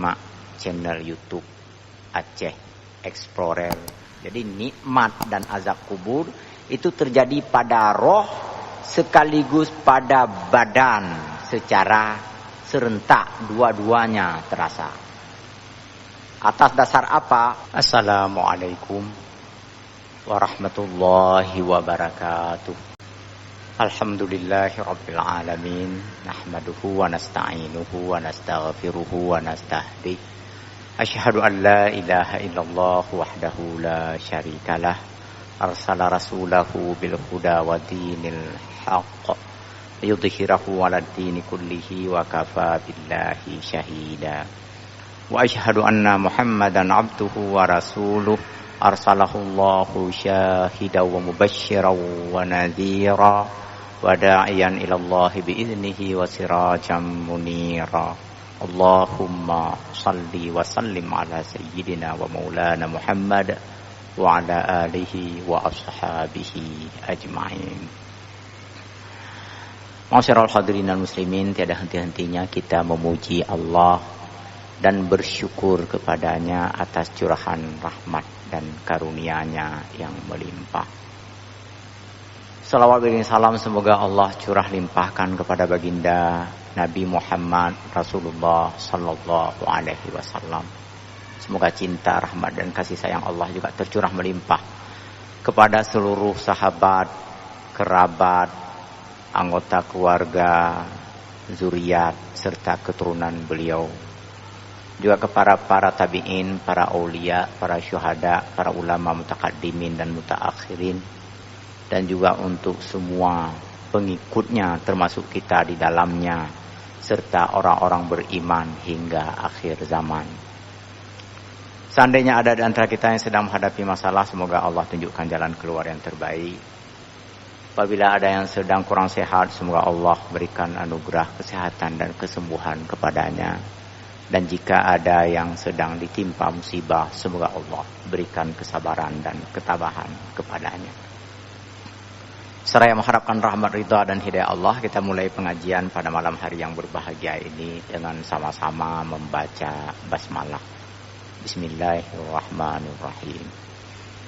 penyimak channel YouTube Aceh Explorer. Jadi nikmat dan azab kubur itu terjadi pada roh sekaligus pada badan secara serentak, dua-duanya terasa. Atas dasar apa? Assalamualaikum warahmatullahi wabarakatuh. Alhamdulillahirabbil alamin, nahmaduhu wa nasta'inuhu wa nastaghfiruhu wa nastahdi. Asyhadu an la ilaha illallah wahdahu la syarikalah, arsala rasulahu bil huda wa dinil haqq liyudhhirahu 'alad dini kullihi wa kafa billahi syahida. Wa asyhadu anna Muhammadan 'abduhu wa rasuluh, arsalahu Allahu syahidan wa mubasysyiran wa nadhira wa da'iyan ila Allah bi idnihi wa sirajan munira. Allahumma salli wa sallim ala sayyidina wa maulana Muhammad wa ala alihi wa ashabihi ajma'in. Ma'asyiral hadirin dan muslimin, tiada henti-hentinya kita memuji Allah dan bersyukur kepadanya atas curahan rahmat dan karunia-Nya yang melimpah. Salawat dan salam semoga Allah curah limpahkan kepada baginda Nabi Muhammad Rasulullah sallallahu alaihi wasallam. Semoga cinta, rahmat dan kasih sayang Allah juga tercurah melimpah kepada seluruh sahabat, kerabat, anggota keluarga, zuriat serta keturunan beliau. Juga kepada para tabi'in, para aulia, para syuhada, para ulama mutaqaddimin dan mutaakhirin, dan juga untuk semua pengikutnya termasuk kita di dalamnya serta orang-orang beriman hingga akhir zaman. Seandainya ada di antara kita yang sedang menghadapi masalah, semoga Allah tunjukkan jalan keluar yang terbaik. Apabila ada yang sedang kurang sehat, semoga Allah berikan anugerah kesehatan dan kesembuhan kepadanya. Dan jika ada yang sedang ditimpa musibah, semoga Allah berikan kesabaran dan ketabahan kepadanya. Seraya mengharapkan rahmat ridha dan hidayah Allah, kita mulai pengajian pada malam hari yang berbahagia ini dengan sama-sama membaca basmalah. Bismillahirrahmanirrahim.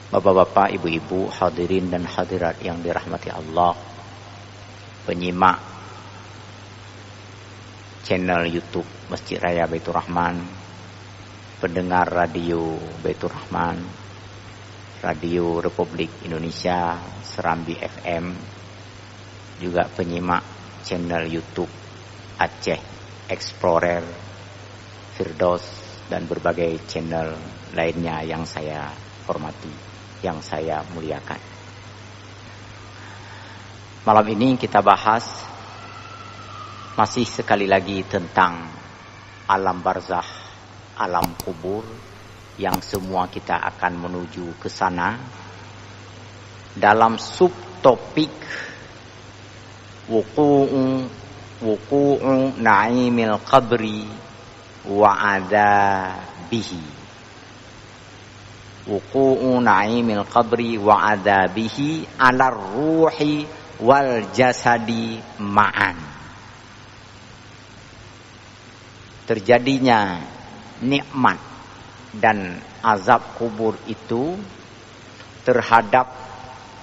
Bapak-bapak, ibu-ibu, hadirin dan hadirat yang dirahmati Allah, penyimak channel YouTube Masjid Raya Baitur Rahman, pendengar radio Baitur Rahman, Radio Republik Indonesia, Serambi FM, juga penyimak channel YouTube Aceh Explorer, Firdaus, dan berbagai channel lainnya yang saya hormati, yang saya muliakan. Malam ini kita bahas masih sekali lagi tentang alam barzakh, alam kubur, yang semua kita akan menuju ke sana dalam subtopik wuqu'u na'imil qabri wa adzabihi. Wuqu'u na'imil qabri wa adzabihi 'alar ruhi wal jasadi ma'an. Terjadinya nikmat dan azab kubur itu terhadap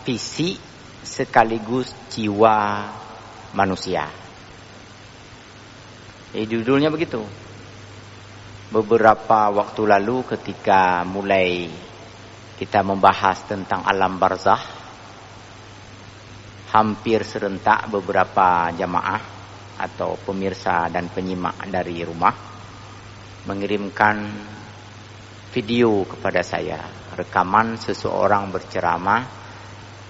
fisik sekaligus jiwa manusia. Judulnya begitu. Beberapa waktu lalu ketika mulai kita membahas tentang alam barzakh, hampir serentak beberapa jamaah atau pemirsa dan penyimak dari rumah mengirimkan video kepada saya, rekaman seseorang berceramah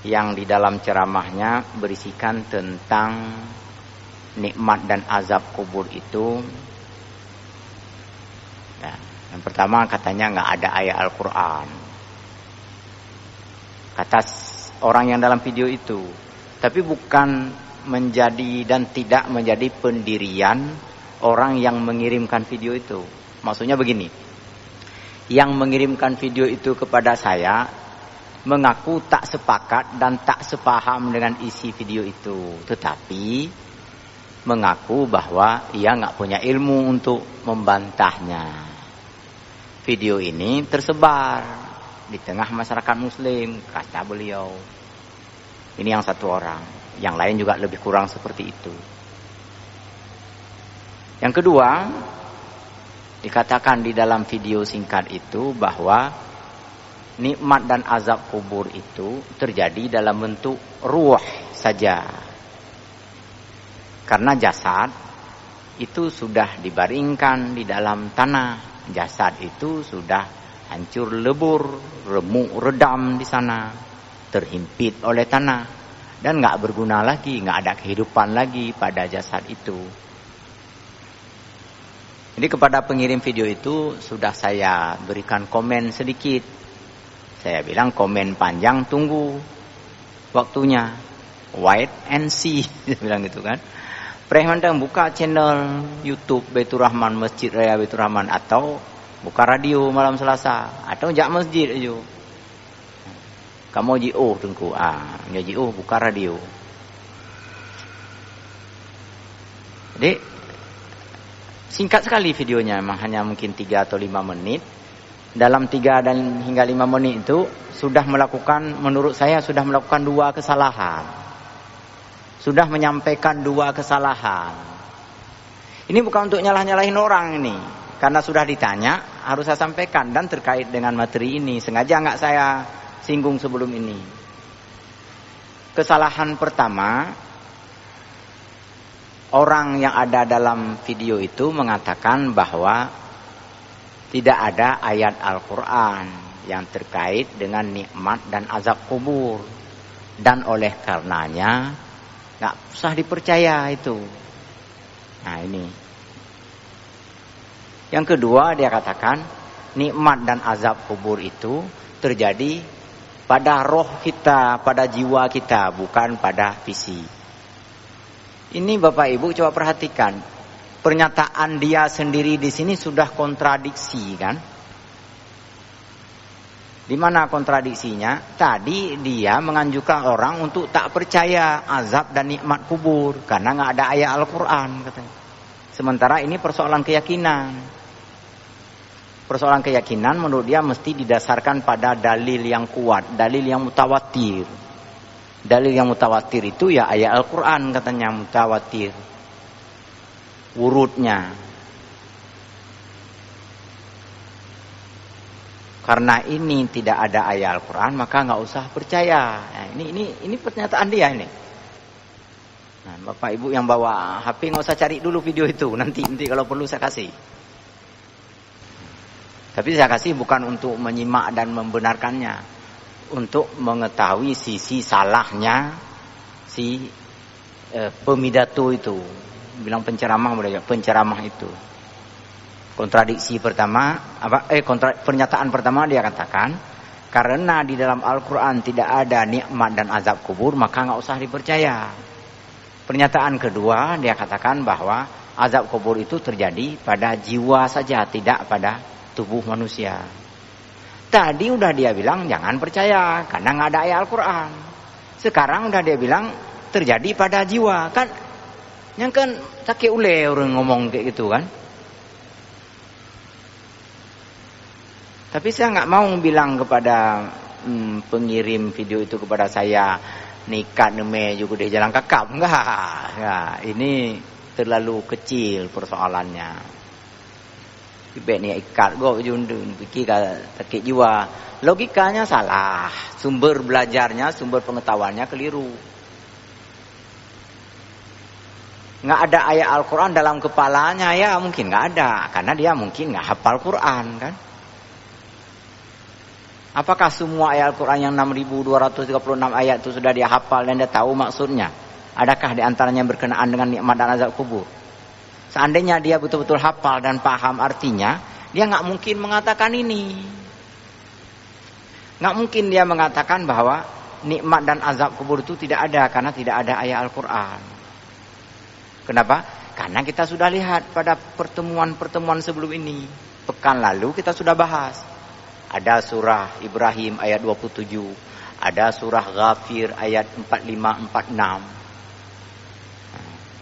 yang di dalam ceramahnya berisikan tentang nikmat dan azab kubur itu. Nah, yang pertama katanya nggak ada ayat Al-Quran, kata orang yang dalam video itu. Tapi bukan menjadi dan tidak menjadi pendirian orang yang mengirimkan video itu. Maksudnya begini, yang mengirimkan video itu kepada saya mengaku tak sepakat dan tak sepaham dengan isi video itu. Tetapi mengaku bahwa ia nggak punya ilmu untuk membantahnya. Video ini tersebar di tengah masyarakat muslim, kata beliau. Ini yang satu orang, yang lain juga lebih kurang seperti itu. Yang kedua, dikatakan di dalam video singkat itu bahwa nikmat dan azab kubur itu terjadi dalam bentuk ruh saja. Karena jasad itu sudah dibaringkan di dalam tanah. Jasad itu sudah hancur lebur, remuk redam di sana, terhimpit oleh tanah, dan nggak berguna lagi, nggak ada kehidupan lagi pada jasad itu. Jadi kepada pengirim video itu sudah saya berikan komen sedikit. Saya bilang komen panjang, tunggu waktunya, wait and see, saya bilang gitu kan. Prehmandang buka channel YouTube Baitur Rahman, Masjid Raya Baitur Rahman, atau buka radio malam Selasa, atau jak masjid aja. Kamu ji'uh tengku, ji'uh buka radio. Jadi singkat sekali videonya, memang hanya mungkin 3 atau 5 menit. Dalam 3 dan hingga 5 menit itu sudah melakukan, menurut saya sudah melakukan 2 kesalahan. Sudah menyampaikan 2 kesalahan. Ini bukan untuk nyalah-nyalahin orang ini, karena sudah ditanya harus saya sampaikan, dan terkait dengan materi ini sengaja nggak saya singgung sebelum ini. Kesalahan pertama, orang yang ada dalam video itu mengatakan bahwa tidak ada ayat Al-Quran yang terkait dengan nikmat dan azab kubur, dan oleh karenanya nggak usah dipercaya itu. Nah ini. Yang kedua, dia katakan nikmat dan azab kubur itu terjadi pada roh kita, pada jiwa kita, bukan pada fisik. Ini Bapak Ibu coba perhatikan, pernyataan dia sendiri di sini sudah kontradiksi kan? Di mana kontradiksinya? Tadi dia menganjurkan orang untuk tak percaya azab dan nikmat kubur karena nggak ada ayat Al-Quran katanya. Sementara ini persoalan keyakinan. Persoalan keyakinan menurut dia mesti didasarkan pada dalil yang kuat, dalil yang mutawatir. Dalil yang mutawatir itu ya ayat Al-Quran katanya, mutawatir urutnya. Karena ini tidak ada ayat Al-Quran, maka nggak usah percaya. Nah, ini pernyataan dia ini. Nah, Bapak Ibu yang bawa HP nggak usah cari dulu video itu, nanti kalau perlu saya kasih. Tapi saya kasih bukan untuk menyimak dan membenarkannya, untuk mengetahui sisi salahnya si pemidato itu, bilang penceramah boleh ya, penceramah itu. Kontradiksi pertama, pernyataan pertama dia katakan, karena di dalam Al-Quran tidak ada nikmat dan azab kubur, maka nggak usah dipercaya. Pernyataan kedua, dia katakan bahwa azab kubur itu terjadi pada jiwa saja, tidak pada tubuh manusia. Tadi udah dia bilang jangan percaya karena nggak ada ayat Al-Quran. Sekarang udah dia bilang terjadi pada jiwa, kan? Yang kan sakit ule orang ngomong kayak gitu kan? Tapi saya nggak mau bilang kepada pengirim video itu kepada saya, nikat neme juga di jalan kakap, enggak. Ini terlalu kecil persoalannya. Tibet ni ikat go jundun fikir sakit jiwa. Logikanya salah, sumber belajarnya, sumber pengetahuannya keliru. Nggak ada ayat Al-Quran dalam kepalanya, ya mungkin nggak ada, karena dia mungkin nggak hafal Quran kan. Apakah semua ayat Al-Quran yang 6.236 ayat itu sudah dia hafal dan dia tahu maksudnya? Adakah di antaranya berkenaan dengan nikmat dan azab kubur? Seandainya dia betul-betul hafal dan paham artinya, dia nggak mungkin mengatakan ini. Nggak mungkin dia mengatakan bahwa nikmat dan azab kubur itu tidak ada karena tidak ada ayat Al-Quran. Kenapa? Karena kita sudah lihat pada pertemuan-pertemuan sebelum ini. Pekan lalu kita sudah bahas. Ada surah Ibrahim ayat 27, ada surah Ghafir ayat 45-46.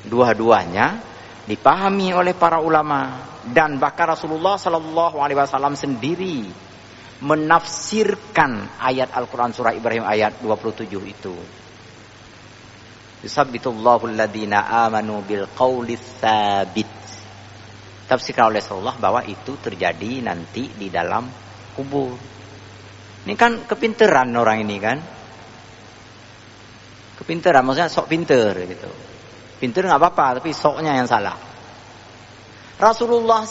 Dua-duanya dipahami oleh para ulama, dan bahkan Rasulullah sallallahu alaihi wasallam sendiri menafsirkan ayat Al-Qur'an surah Ibrahim ayat 27 itu. Yusabbitullahu alladhina amanu bil qaulis tsabit. Tafsirkan oleh Rasulullah bahwa itu terjadi nanti di dalam kubur. Ini kan kepinteran orang ini kan. Kepinteran maksudnya sok pinter gitu. Pinter enggak apa-apa, tapi soknya yang salah. Rasulullah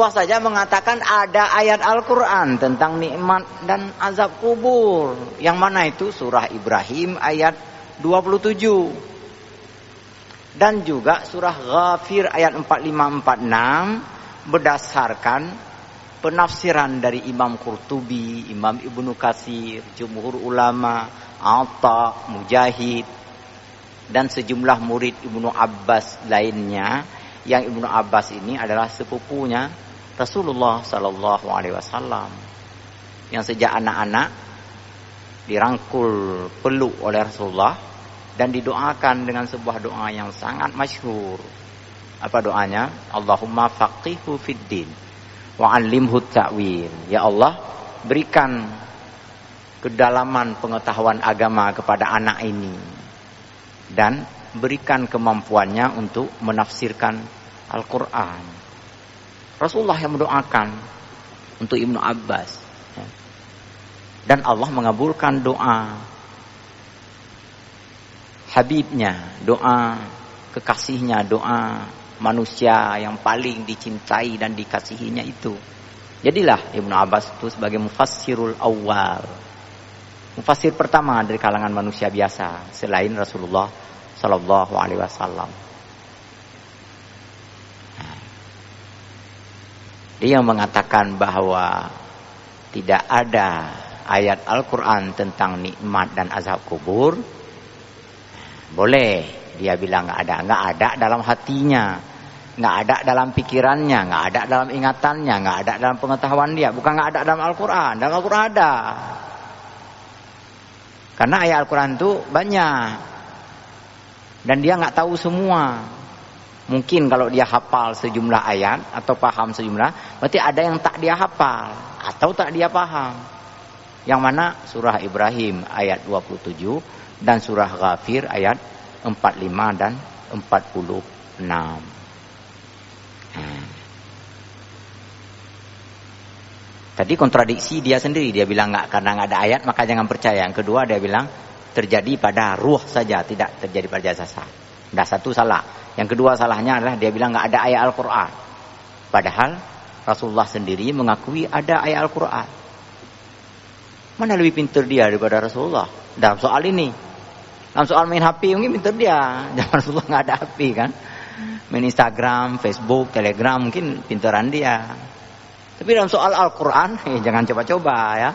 saja mengatakan ada ayat Al-Qur'an tentang nikmat dan azab kubur. Yang mana itu? Surah Ibrahim ayat 27. Dan juga surah Ghafir ayat 45-46 berdasarkan penafsiran dari Imam Qurtubi, Imam Ibnu Katsir, jumhur ulama, Atta, Mujahid, dan sejumlah murid Ibnu Abbas lainnya, yang Ibnu Abbas ini adalah sepupunya Rasulullah sallallahu alaihi wasallam, yang sejak anak-anak dirangkul peluk oleh Rasulullah dan didoakan dengan sebuah doa yang sangat masyhur. Apa doanya? Allahumma faqihhu fid din wa 'allimhu ta'wil. Ya Allah, berikan kedalaman pengetahuan agama kepada anak ini dan berikan kemampuannya untuk menafsirkan Al-Quran. Rasulullah yang mendoakan untuk Ibnu Abbas, dan Allah mengabulkan doa Habibnya, doa kekasihnya, doa manusia yang paling dicintai dan dikasihinya itu. Jadilah Ibnu Abbas itu sebagai mufassirul awwal, mufassir pertama dari kalangan manusia biasa selain Rasulullah sallallahu alaihi wasallam. Dia mengatakan bahwa tidak ada ayat Al-Quran tentang nikmat dan azab kubur. Boleh dia bilang nggak ada dalam hatinya, nggak ada dalam pikirannya, nggak ada dalam ingatannya, nggak ada dalam pengetahuan dia. Bukan nggak ada dalam Al-Quran, dalam Al-Quran ada. Karena ayat Al-Quran itu banyak dan dia nggak tahu semua. Mungkin kalau dia hafal sejumlah ayat atau paham sejumlah, berarti ada yang tak dia hafal atau tak dia paham. Yang mana surah Ibrahim ayat 27 dan surah Ghafir ayat 45 dan 46. Tadi kontradiksi dia sendiri, dia bilang nggak, karena nggak ada ayat maka jangan percaya. Yang kedua dia bilang terjadi pada ruh saja, tidak terjadi pada jasad. Dah satu salah. Yang kedua salahnya adalah dia bilang nggak ada ayat Al-Quran. Padahal Rasulullah sendiri mengakui ada ayat Al-Quran. Mana lebih pintar dia daripada Rasulullah dalam soal ini? Dalam soal main HP mungkin pintar dia. Zaman Rasulullah nggak ada HP kan? Main Instagram, Facebook, Telegram mungkin pintaran dia. Tapi dalam soal Al-Quran, jangan coba-coba ya.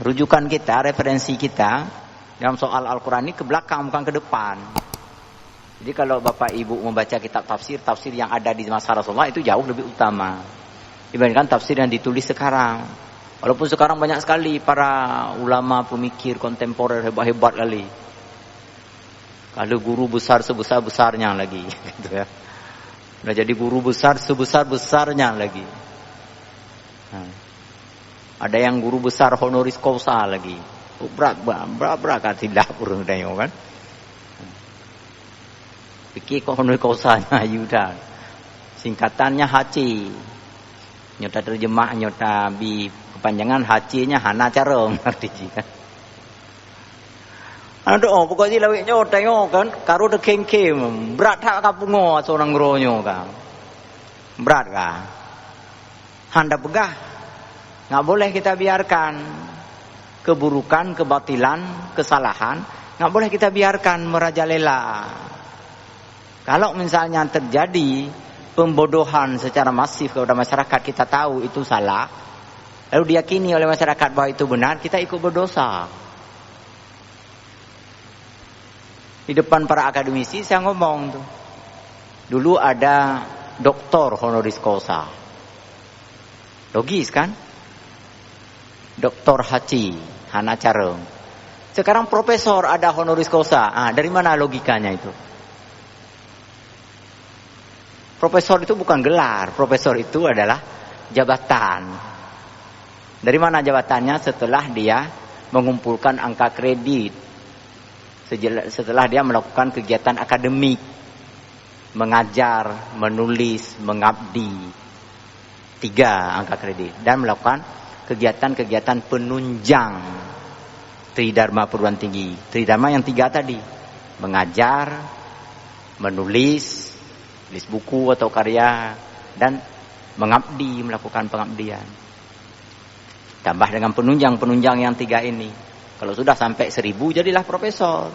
Rujukan kita, referensi kita dalam soal Al-Quran ini ke belakang bukan ke depan. Jadi kalau Bapak Ibu membaca kitab tafsir yang ada di masa Rasulullah itu jauh lebih utama dibandingkan tafsir yang ditulis sekarang. Walaupun sekarang banyak sekali para ulama pemikir kontemporer hebat-hebat kali. Kalau guru besar sebesar-besarnya lagi gitu ya. Udah jadi guru besar sebesar-besarnya lagi. Ada yang guru besar honoris causa lagi. Berat tidak urang dayo kan. Pikir kok honoris causanya Yuda. Singkatannya HC. Nyota terjemah nyota bi kepanjangan HC-nya Hana Carong artinya kan. Aduh, pokoknya lawik nyota yo kan karo de kengkem. Berat tak kapungo seorang gronyo kan. Berat kah? Handa begah. Enggak boleh kita biarkan keburukan, kebatilan, kesalahan, enggak boleh kita biarkan merajalela. Kalau misalnya terjadi pembodohan secara masif kepada masyarakat, kita tahu itu salah, lalu diyakini oleh masyarakat bahwa itu benar, kita ikut berdosa. Di depan para akademisi saya ngomong tuh. Dulu ada doktor honoris causa. Logis kan? Doktor Haji Hana Carong. Sekarang profesor ada honoris causa. Dari mana logikanya itu? Profesor itu bukan gelar, profesor itu adalah jabatan. Dari mana jabatannya? Setelah dia mengumpulkan angka kredit, setelah dia melakukan kegiatan akademik, mengajar, menulis, mengabdi, 3 angka kredit, dan melakukan kegiatan-kegiatan penunjang Tridharma perguruan tinggi. Tridharma yang 3 tadi, mengajar, menulis buku atau karya, dan mengabdi, melakukan pengabdian. Tambah dengan penunjang yang 3 ini. Kalau sudah sampai 1000 jadilah profesor.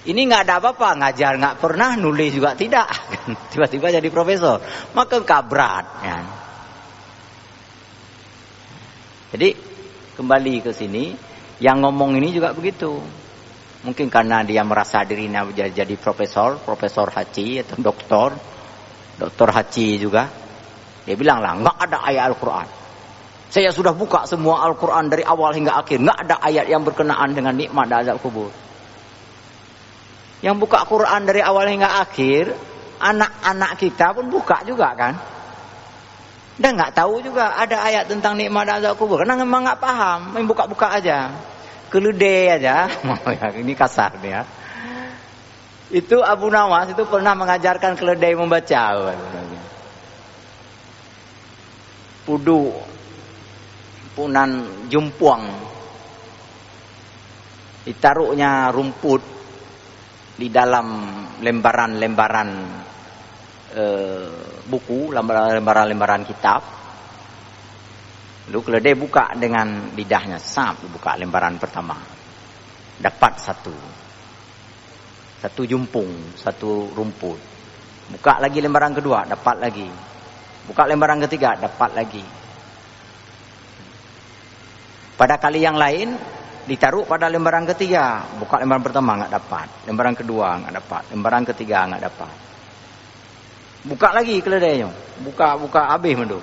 Ini nggak ada apa-apa, ngajar nggak pernah, nulis juga tidak, tiba-tiba jadi profesor, maka kabrat. Ya. Jadi kembali ke sini, yang ngomong ini juga begitu. Mungkin karena dia merasa dirinya jadi profesor Haji atau doktor Haji juga. Dia bilang lah, nggak ada ayat Al-Quran. Saya sudah buka semua Al-Quran dari awal hingga akhir, nggak ada ayat yang berkenaan dengan nikmat dan azab kubur. Yang buka Quran dari awal hingga akhir, anak-anak kita pun buka juga kan. Dan nggak tahu juga ada ayat tentang nikmat dan azab kubur, karena memang nggak paham, main buka-buka aja. Keledai aja, ini kasar dia. Itu Abu Nawas itu pernah mengajarkan keledai membaca. Pudu, punan jumpuang, ditaruhnya rumput di dalam lembaran-lembaran buku, lembaran-lembaran kitab. Lalu keledai buka dengan lidahnya, buka lembaran pertama, dapat satu jumpung, 1 rumput. Buka lagi lembaran kedua, dapat lagi. Buka lembaran ketiga, dapat lagi. Pada kali yang lain ditaruh pada lembaran ketiga, buka lembaran pertama nggak dapat, lembaran kedua nggak dapat, lembaran ketiga nggak dapat. Buka lagi keledainya, buka habis mendu.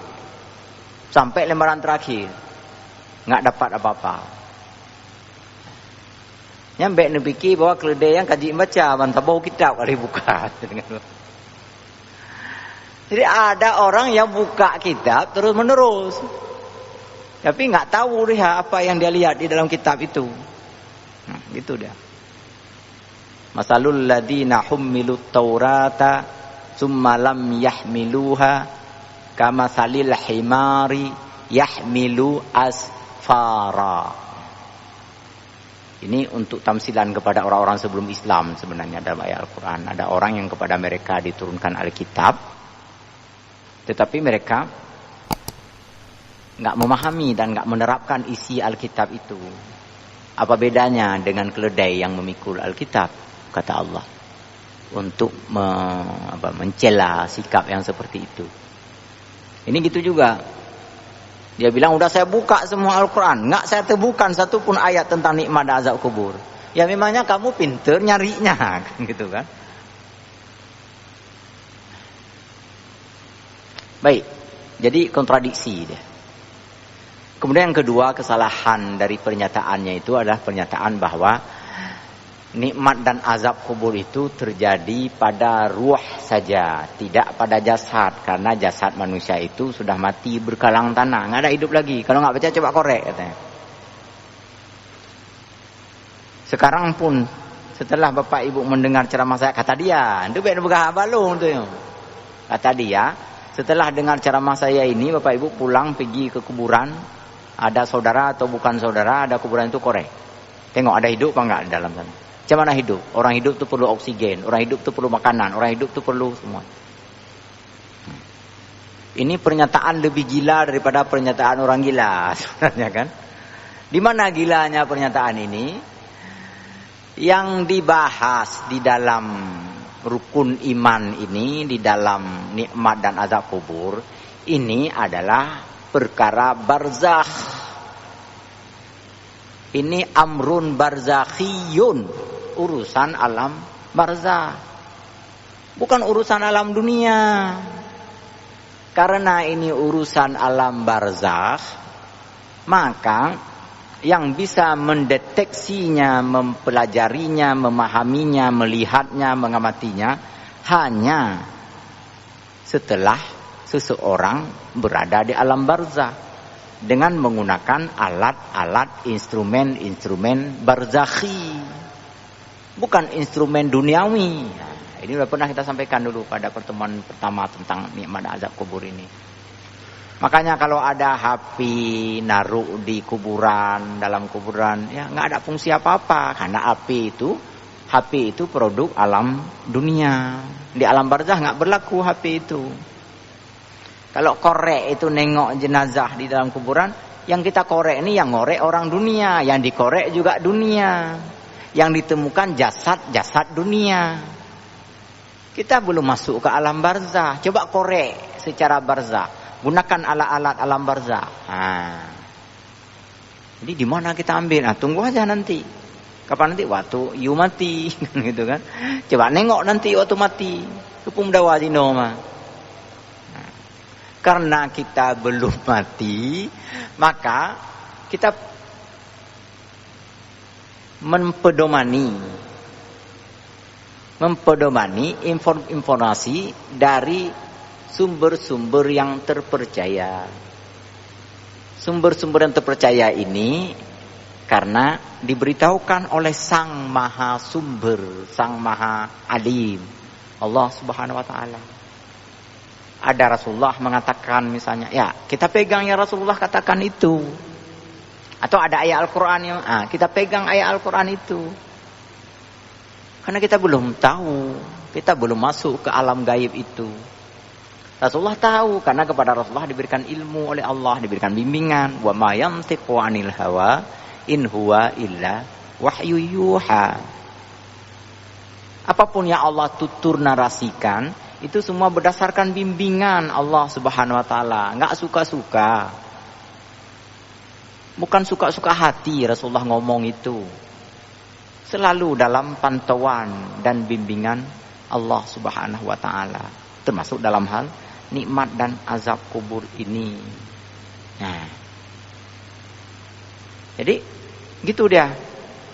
Sampai lembaran terakhir nggak dapat apa-apa. Nyampe nepiki bahwa keledai yang kaji baca bantah bau kitab kali buka. Jadi ada orang yang buka kitab terus menerus, tapi nggak tahu dia apa yang dia lihat di dalam kitab itu. Gitu dia. Masalul ladina hummilut taurata summa lam yahmiluha kama salil himari yahmilu asfara. Ini untuk tamsilan kepada orang-orang sebelum Islam sebenarnya dalam ayat Al-Quran. Ada orang yang kepada mereka diturunkan Alkitab, tetapi mereka nggak memahami dan nggak menerapkan isi Alkitab itu. Apa bedanya dengan keledai yang memikul Alkitab, kata Allah, untuk mencela sikap yang seperti itu. Ini gitu juga. Dia bilang, udah saya buka semua Al-Quran, nggak saya temukan satu pun ayat tentang nikmat dan azab kubur. Ya memangnya kamu pinter nyarinya, kan gitu kan. Baik, jadi kontradiksi dia. Kemudian yang kedua, kesalahan dari pernyataannya itu adalah pernyataan bahwa nikmat dan azab kubur itu terjadi pada ruh saja, tidak pada jasad, karena jasad manusia itu sudah mati berkalang tanah, nggak ada hidup lagi. Kalau nggak baca coba korek katanya. Sekarang pun setelah Bapak Ibu mendengar ceramah saya, kata dia, itu benar begah balung tuh. Kata dia, setelah dengar ceramah saya ini, Bapak Ibu pulang pergi ke kuburan, ada saudara atau bukan saudara, ada kuburan itu korek. Tengok ada hidup apa enggak di dalam sana. Macam mana hidup? Orang hidup itu perlu oksigen, orang hidup itu perlu makanan, orang hidup itu perlu semua. Ini pernyataan lebih gila daripada pernyataan orang gila sebenarnya kan. Di mana gilanya pernyataan ini? Yang dibahas di dalam rukun iman ini, di dalam nikmat dan azab kubur, ini adalah perkara barzakh. Ini amrun barzakhiyun, urusan alam barzakh, bukan urusan alam dunia. Karena ini urusan alam barzakh, maka yang bisa mendeteksinya, mempelajarinya, memahaminya, melihatnya, mengamatinya hanya setelah seseorang berada di alam barzakh dengan menggunakan alat-alat, instrumen-instrumen barzakhi, bukan instrumen duniawi. Nah, ini sudah pernah kita sampaikan dulu pada pertemuan pertama tentang nikmat azab kubur ini. Makanya kalau ada HP naruh di kuburan, dalam kuburan, ya nggak ada fungsi apa-apa karena HP itu produk alam dunia. Di alam barzakh nggak berlaku HP itu. Kalau korek itu nengok jenazah di dalam kuburan, yang kita korek ini yang ngorek orang dunia, yang dikorek juga dunia, yang ditemukan jasad dunia. Kita belum masuk ke alam barzakh. Coba korek secara barzakh. Gunakan alat-alat alam barzakh. Jadi di mana kita ambil? Nah, tunggu aja nanti. Kapan nanti? Waktu you mati, gitu kan? Coba nengok nanti waktu mati. Hukum dawa dino mah. Karena kita belum mati, maka kita mempedomani informasi dari sumber-sumber yang terpercaya. Sumber-sumber yang terpercaya ini karena diberitahukan oleh Sang Maha Sumber, Sang Maha Alim, Allah Subhanahu wa taala. Ada Rasulullah mengatakan misalnya, ya kita pegang ya Rasulullah katakan itu. Atau ada ayat Al-Quran yang kita pegang ayat Al-Quran itu. Karena kita belum tahu, kita belum masuk ke alam gaib itu. Rasulullah tahu karena kepada Rasulullah diberikan ilmu oleh Allah, diberikan bimbingan. Wa ma yantiqu 'anil hawa in huwa illa wahyu yuha. Apapun yang Allah tutur narasikan itu semua berdasarkan bimbingan Allah Subhanahu wa taala, enggak suka-suka. Bukan suka-suka hati Rasulullah ngomong itu. Selalu dalam pantauan dan bimbingan Allah Subhanahu wa taala, termasuk dalam hal nikmat dan azab kubur ini. Nah, jadi gitu dia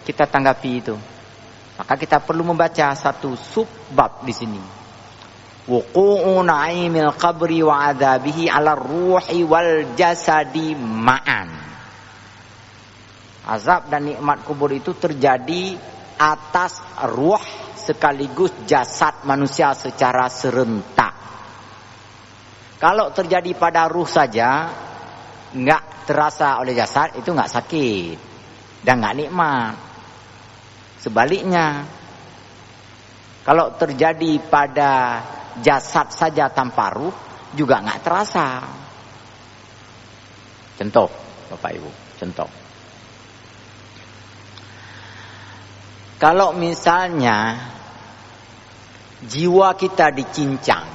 kita tanggapi itu. Maka kita perlu membaca satu subbab di sini. Wuqu'u na'imil qabri wa adzabihi 'ala ruhi wal jasadi ma'an. Azab dan nikmat kubur itu terjadi atas ruh sekaligus jasad manusia secara serentak. Kalau terjadi pada ruh saja, nggak terasa oleh jasad, itu nggak sakit dan nggak nikmat. Sebaliknya, kalau terjadi pada jasad saja tanpa ruh, juga nggak terasa. Contoh, Bapak Ibu, contoh. Kalau misalnya jiwa kita dicincang,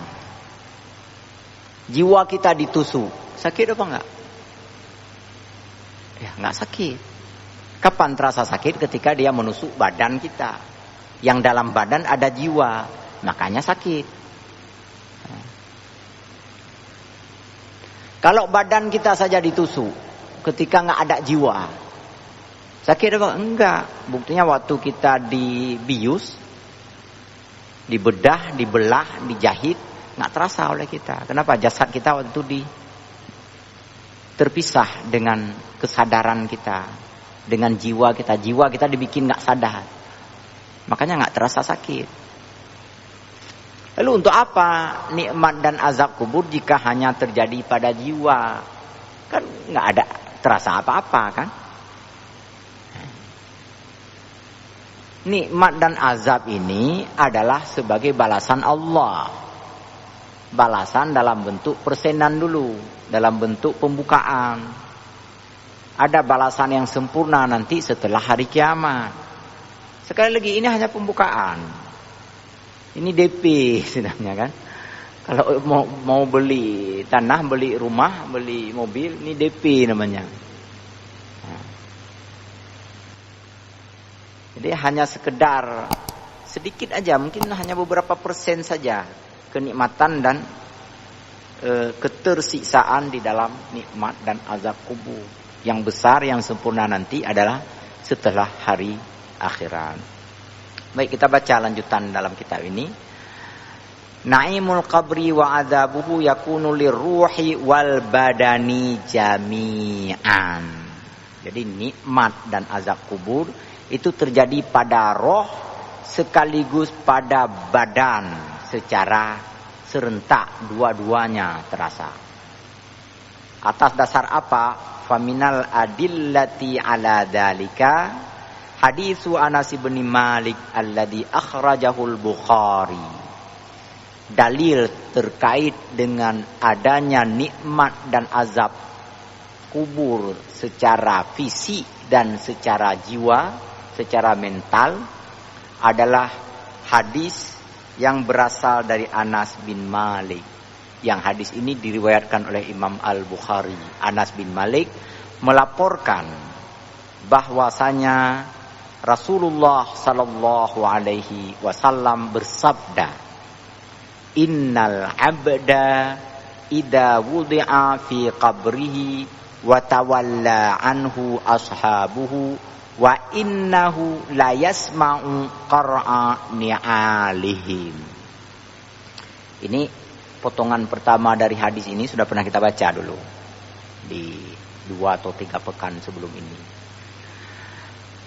jiwa kita ditusuk, sakit apa enggak? Ya, enggak sakit. Kapan terasa sakit? Ketika dia menusuk badan kita. Yang dalam badan ada jiwa, makanya sakit. Kalau badan kita saja ditusuk, ketika enggak ada jiwa, sakit apa? Enggak. Buktinya waktu kita dibius, dibedah, dibelah, dijahit, nggak terasa oleh kita. Kenapa? Jasad kita waktu itu terpisah dengan kesadaran kita, dengan jiwa kita. Jiwa kita dibikin nggak sadar, makanya nggak terasa sakit. Lalu untuk apa nikmat dan azab kubur jika hanya terjadi pada jiwa? Kan nggak ada terasa apa-apa kan? Nikmat dan azab ini adalah sebagai balasan Allah. Balasan dalam bentuk persenan dulu, dalam bentuk pembukaan. Ada balasan yang sempurna nanti setelah hari kiamat. Sekali lagi ini hanya pembukaan. Ini DP sebenarnya kan. Kalau mau beli tanah, beli rumah, beli mobil, ini DP namanya. Jadi hanya sekedar sedikit aja, mungkin hanya beberapa persen saja kenikmatan dan ketersiksaan di dalam nikmat dan azab kubur. yang besar, yang sempurna nanti adalah setelah hari akhirat. Baik, kita baca lanjutan dalam kitab ini. Naimul qabri wa adzabuhu yakunu lirruhi wal badani jami'an. Jadi nikmat dan azab kubur itu terjadi pada roh sekaligus pada badan secara serentak, dua-duanya terasa. Atas dasar apa? Faminal adillati ala dzalika hadisu Anas bin Malik alladzi akhrajahul Bukhari. Dalil terkait dengan adanya nikmat dan azab kubur secara fisik dan secara jiwa, secara mental adalah hadis yang berasal dari Anas bin Malik. Yang hadis ini diriwayatkan oleh Imam Al-Bukhari. Anas bin Malik melaporkan bahwasanya Rasulullah sallallahu alaihi wasallam bersabda, Innal abda idza wudi'a fi qabrihi wa tawalla anhu ashabuhu wa innahu la yasma'u qar'a ni'alihim. Ini potongan pertama dari hadis ini sudah pernah kita baca dulu di 2 atau 3 pekan sebelum ini.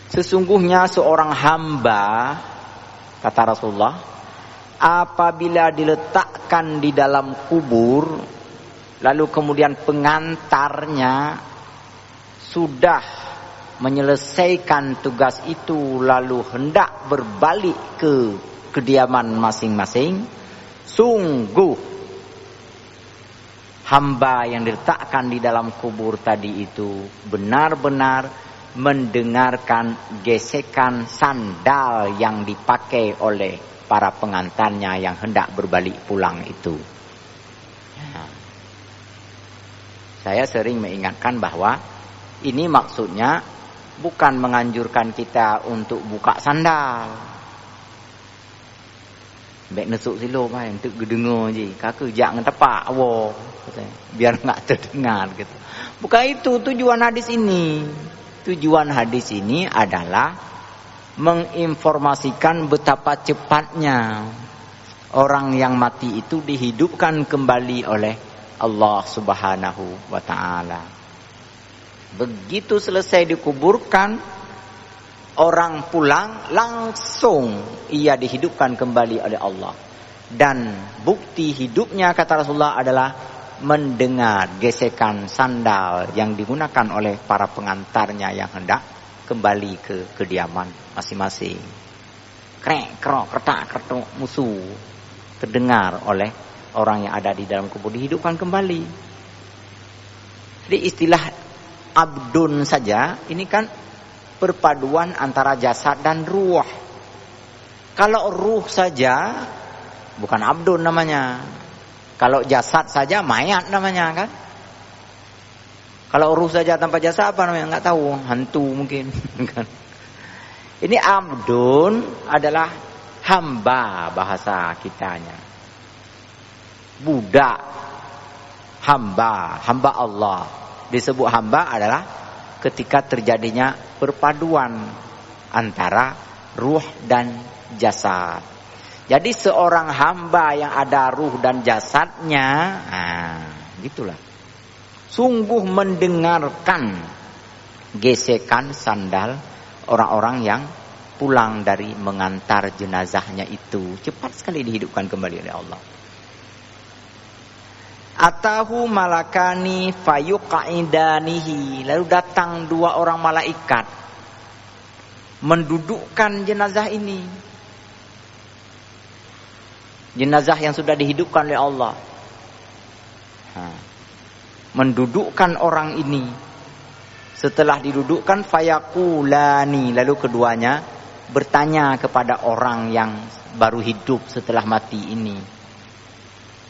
Sesungguhnya seorang hamba, kata Rasulullah, apabila diletakkan di dalam kubur, lalu kemudian pengantarnya sudah menyelesaikan tugas itu, lalu hendak berbalik ke kediaman masing-masing, sungguh hamba yang diletakkan di dalam kubur tadi itu benar-benar mendengarkan gesekan sandal yang dipakai oleh para pengantarnya yang hendak berbalik pulang itu. Saya sering mengingatkan bahwa ini maksudnya bukan menganjurkan kita untuk buka sandal. Baik nesuk silo main untuk gedengar je. Kakak jangan tepak awak. Biar enggak terdengar gitu. Bukan itu tujuan hadis ini. Tujuan hadis ini adalah menginformasikan betapa cepatnya orang yang mati itu dihidupkan kembali oleh Allah Subhanahu wa ta'ala. Begitu selesai dikuburkan, orang pulang langsung ia dihidupkan kembali oleh Allah. Dan bukti hidupnya, kata Rasulullah, adalah mendengar gesekan sandal yang digunakan oleh para pengantarnya yang hendak kembali ke kediaman masing-masing. Krek, krok, kertak, kertuk, musuh terdengar oleh orang yang ada di dalam kubur, dihidupkan kembali. Jadi istilah abdun saja ini kan perpaduan antara jasad dan ruh. Kalau ruh saja bukan abdun namanya. Kalau jasad saja mayat namanya kan. Kalau ruh saja tanpa jasa apa namanya? Enggak tahu, hantu mungkin. Ini abdun adalah hamba bahasa kitanya. Budak, hamba Allah. Disebut hamba adalah ketika terjadinya perpaduan antara ruh dan jasad. Jadi seorang hamba yang ada ruh dan jasadnya, gitulah. Sungguh mendengarkan gesekan sandal orang-orang yang pulang dari mengantar jenazahnya itu. Cepat sekali dihidupkan kembali oleh Allah. Atahu malakani fayuqaidanihi. Lalu datang 2 orang malaikat mendudukkan jenazah ini. Jenazah yang sudah dihidupkan oleh Allah. Mendudukkan orang ini. Setelah didudukkan fayaqulani, lalu keduanya bertanya kepada orang yang baru hidup setelah mati ini,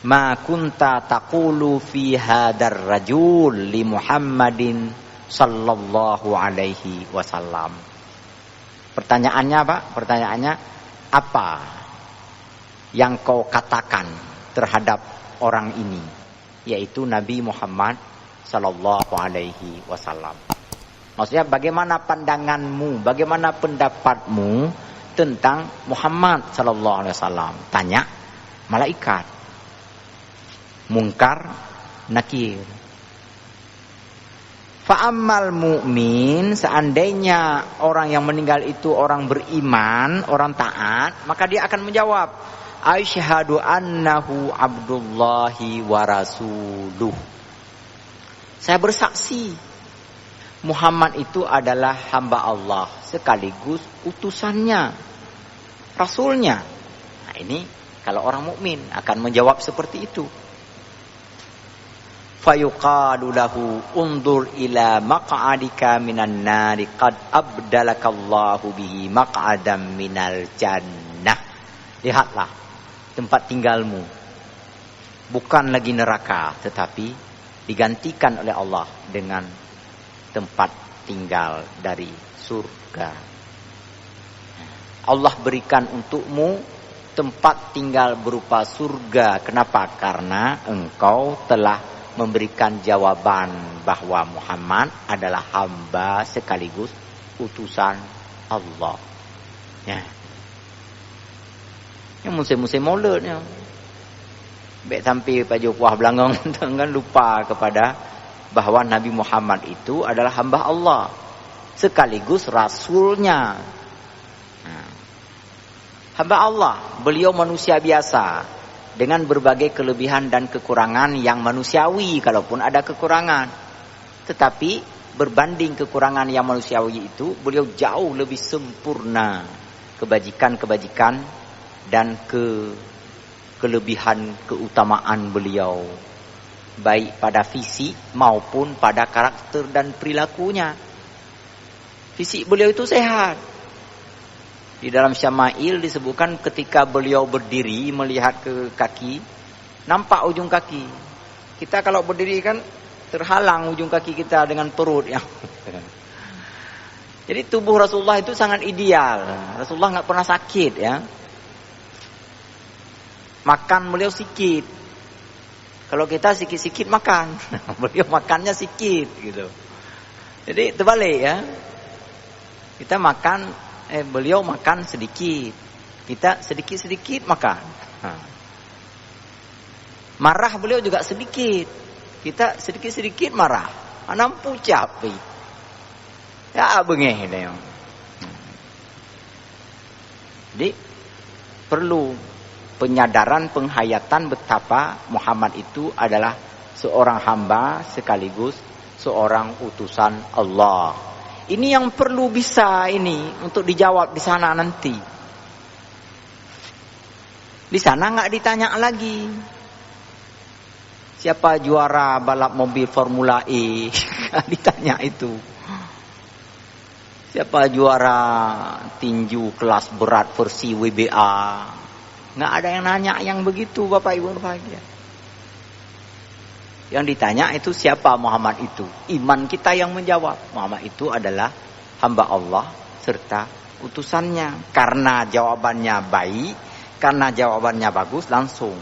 ma kunta taqulu fi hadar rajul li Muhammadin sallallahu alaihi wasallam. Pertanyaannya apa? Pertanyaannya, apa yang kau katakan terhadap orang ini, yaitu Nabi Muhammad sallallahu alaihi wasallam. Maksudnya bagaimana pandanganmu, bagaimana pendapatmu tentang Muhammad sallallahu alaihi wasallam? Tanya malaikat. Munkar, nakir. Fa'ammal mu'min, seandainya orang yang meninggal itu orang beriman, orang taat, maka dia akan menjawab, asyhadu annahu abdullahi wa rasuluh. Saya bersaksi Muhammad itu adalah hamba Allah sekaligus utusannya, rasulnya. Nah, ini kalau orang mukmin akan menjawab seperti itu. Fayuqalu lahu undur ila maq'adika minan nari qad abdalakallahu bihi maq'adam minal jannah. Lihatlah tempat tinggalmu, bukan lagi neraka, tetapi digantikan oleh Allah dengan tempat tinggal dari surga. Allah berikan untukmu tempat tinggal berupa surga. Kenapa? Karena engkau telah memberikan jawaban bahwa Muhammad adalah hamba sekaligus utusan Allah. Ya. Yang musim-musim mauludnya. Baik sampai Pak Jokowi Belangong jangan lupa kepada bahwa Nabi Muhammad itu adalah hamba Allah sekaligus rasulnya. Nah. Hamba Allah, beliau manusia biasa dengan berbagai kelebihan dan kekurangan yang manusiawi kalaupun ada kekurangan. Tetapi berbanding kekurangan yang manusiawi itu, beliau jauh lebih sempurna kebajikan-kebajikan dan kelebihan keutamaan beliau, baik pada fisik maupun pada karakter dan perilakunya. Fisik beliau itu sehat. Di dalam Syama'il disebutkan ketika beliau berdiri melihat ke kaki, nampak ujung kaki. Kita kalau berdiri kan terhalang ujung kaki kita dengan perut yang. Jadi tubuh Rasulullah itu sangat ideal. Rasulullah nggak pernah sakit ya. Makan beliau sikit. Kalau kita sikit-sikit makan, beliau makannya sikit gitu. Jadi terbalik ya. Kita makan. Beliau makan sedikit, kita sedikit-sedikit makan. Marah beliau juga sedikit, kita sedikit-sedikit marah. Nampu capek. Ya bengeh dia. Jadi perlu penyadaran, penghayatan betapa Muhammad itu adalah seorang hamba sekaligus seorang utusan Allah. Ini yang perlu bisa ini untuk dijawab di sana nanti. Di sana nggak ditanya lagi. Siapa juara balap mobil Formula E? Nggak ditanya itu. Siapa juara tinju kelas berat versi WBA? Nggak ada yang nanya yang begitu, Bapak Ibu berbahagia. Yang ditanya itu siapa Muhammad itu? Iman kita yang menjawab. Muhammad itu adalah hamba Allah serta utusannya. Karena jawabannya baik, karena jawabannya bagus, langsung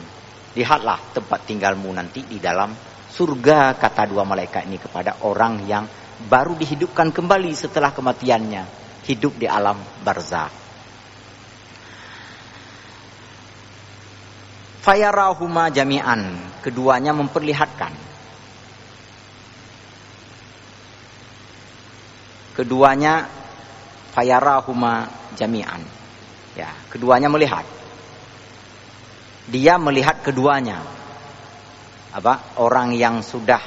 lihatlah tempat tinggalmu nanti di dalam surga, kata dua malaikat ini kepada orang yang baru dihidupkan kembali setelah kematiannya, hidup di alam barzakh. Fayarahuma jami'an, keduanya memperlihatkan. Keduanya fayarahuma jami'an. Ya, keduanya melihat. Dia melihat keduanya. Apa? Orang yang sudah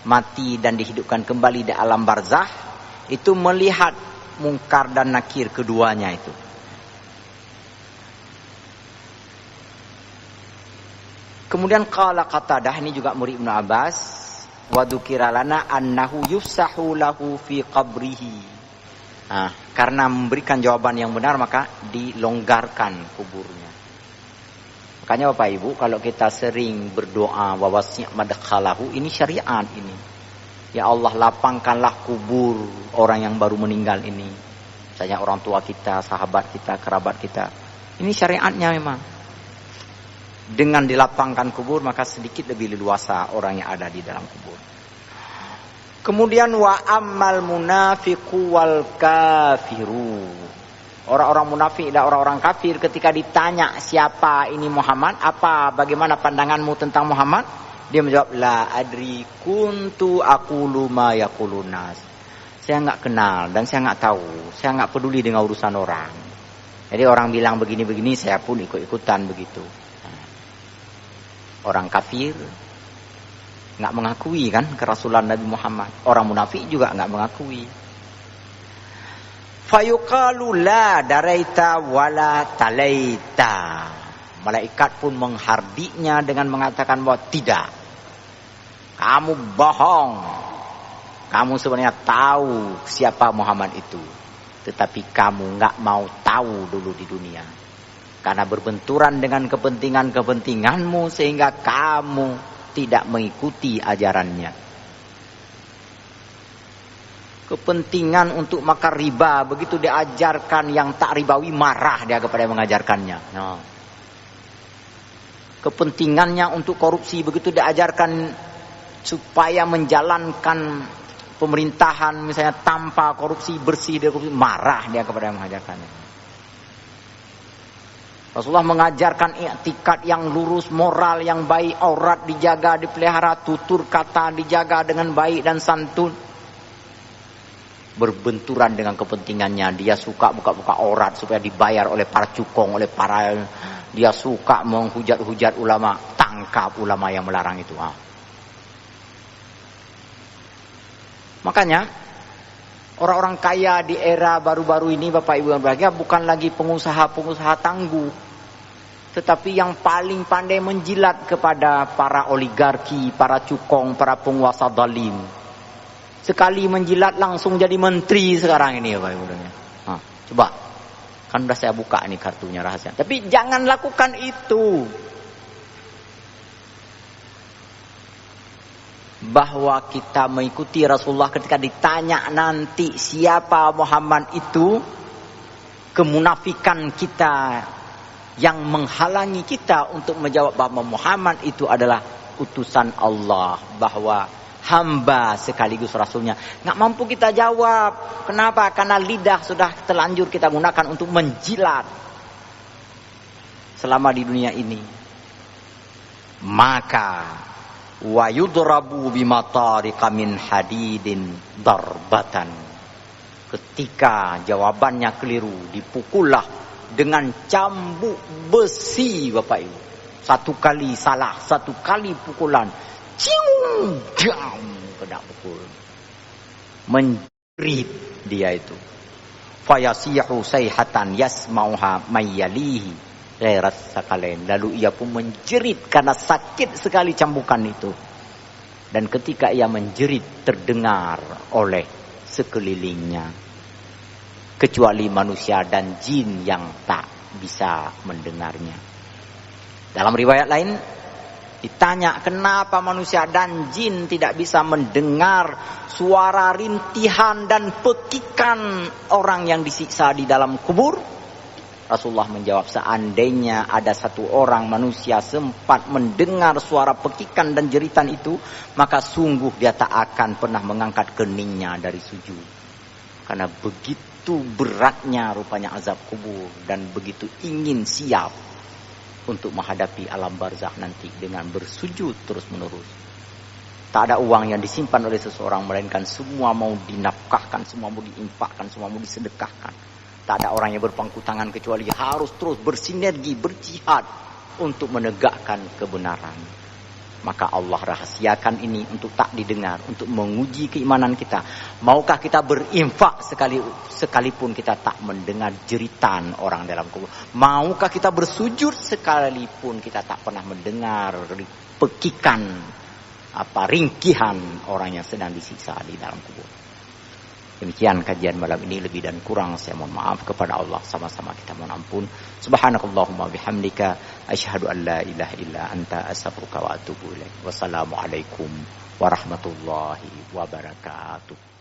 mati dan dihidupkan kembali di alam barzakh itu melihat mungkar dan nakir keduanya itu. Kemudian qala Qatadah, ini juga murid Ibnu Abbas, wa dzukira lana annahu yufsahu lahu fi qabrihi. Karena memberikan jawaban yang benar maka dilonggarkan kuburnya. Makanya Bapak Ibu kalau kita sering berdoa wa wasi' madkhalahu, ini syariat ini. Ya Allah, lapangkanlah kubur orang yang baru meninggal ini. Misalnya orang tua kita, sahabat kita, kerabat kita. Ini syariatnya memang. Dengan dilapangkan kubur maka sedikit lebih leluasa orang yang ada di dalam kubur. Kemudian wa ammal munafiqu wal kafiru. Orang-orang munafik dan orang-orang kafir ketika ditanya siapa ini Muhammad, bagaimana pandanganmu tentang Muhammad? Dia menjawab, la adri kuntu aqulu ma yaqulun nas. Saya enggak kenal dan saya enggak tahu. Saya enggak peduli dengan urusan orang. Jadi orang bilang begini-begini, saya pun ikut-ikutan begitu. Orang kafir enggak mengakui kan kerasulan Nabi Muhammad. Orang munafik juga enggak mengakui. Fayuqalu la daraita wala talaita. Malaikat pun menghardiknya dengan mengatakan bahwa tidak. Kamu bohong. Kamu sebenarnya tahu siapa Muhammad itu. Tetapi kamu enggak mau tahu dulu di dunia. Karena berbenturan dengan kepentingan-kepentinganmu sehingga kamu tidak mengikuti ajarannya. Kepentingan untuk makan riba, begitu diajarkan yang tak ribawi, marah dia kepada yang mengajarkannya. Nah. Kepentingannya untuk korupsi, begitu diajarkan supaya menjalankan pemerintahan misalnya tanpa korupsi, bersih dari korupsi, marah dia kepada yang mengajarkannya. Rasulullah mengajarkan i'tikad yang lurus, moral yang baik, aurat dijaga, dipelihara, tutur kata dijaga dengan baik dan santun. Berbenturan dengan kepentingannya, dia suka buka-buka aurat supaya dibayar oleh para cukong, oleh para, dia suka menghujat-hujat ulama, tangkap ulama yang melarang itu. Makanya orang-orang kaya di era baru-baru ini, Bapak Ibu yang berbahagia, bukan lagi pengusaha-pengusaha tangguh, tetapi yang paling pandai menjilat kepada para oligarki, para cukong, para penguasa zalim. Sekali menjilat langsung jadi menteri sekarang ini ya Pak Ibu. Coba, kan udah saya buka nih kartunya rahasia. Tapi jangan lakukan itu. Bahwa kita mengikuti Rasulullah ketika ditanya nanti siapa Muhammad itu, kemunafikan kita yang menghalangi kita untuk menjawab bahwa Muhammad itu adalah utusan Allah, bahwa hamba sekaligus rasulnya. Nggak mampu kita jawab. Kenapa? Karena lidah sudah terlanjur kita gunakan untuk menjilat selama di dunia ini. Maka wa yudrabu bimatariqa min hadidin darbatan. Ketika jawabannya keliru, dipukullah dengan cambuk besi, Bapak Ibu. Satu kali salah, satu kali pukulan, cium, jam, kena pukul. Menjerit dia itu. Fayasihu sayhatan yasmauha mayyalihi ghairas sakalain. Lalu ia pun menjerit karena sakit sekali cambukan itu. Dan ketika ia menjerit, terdengar oleh sekelilingnya, kecuali manusia dan jin yang tak bisa mendengarnya. Dalam riwayat lain ditanya kenapa manusia dan jin tidak bisa mendengar suara rintihan dan pekikan orang yang disiksa di dalam kubur. Rasulullah menjawab, seandainya ada satu orang manusia sempat mendengar suara pekikan dan jeritan itu, maka sungguh dia tak akan pernah mengangkat keningnya dari sujud. Karena begitu beratnya rupanya azab kubur dan begitu ingin siap untuk menghadapi alam barzakh nanti dengan bersujud terus-menerus. Tak ada uang yang disimpan oleh seseorang, melainkan semua mau dinafkahkan, semua mau diinfakkan, semua mau disedekahkan. Tak ada orang yang berpangku tangan kecuali harus terus bersinergi, berjihad untuk menegakkan kebenaran. Maka Allah rahasiakan ini untuk tak didengar, untuk menguji keimanan kita. Maukah kita berinfak sekalipun kita tak mendengar jeritan orang dalam kubur? Maukah kita bersujud sekalipun kita tak pernah mendengar pekikan, ringkihan orang yang sedang disiksa di dalam kubur? Demikian kajian malam ini, lebih dan kurang saya mohon maaf kepada Allah, sama-sama kita mohon ampun. Subhanakallahumma bihamdika asyhadu an la ilaha illa anta astaghfiruka wa atubu ilaik. Wassalamualaikum warahmatullahi wabarakatuh.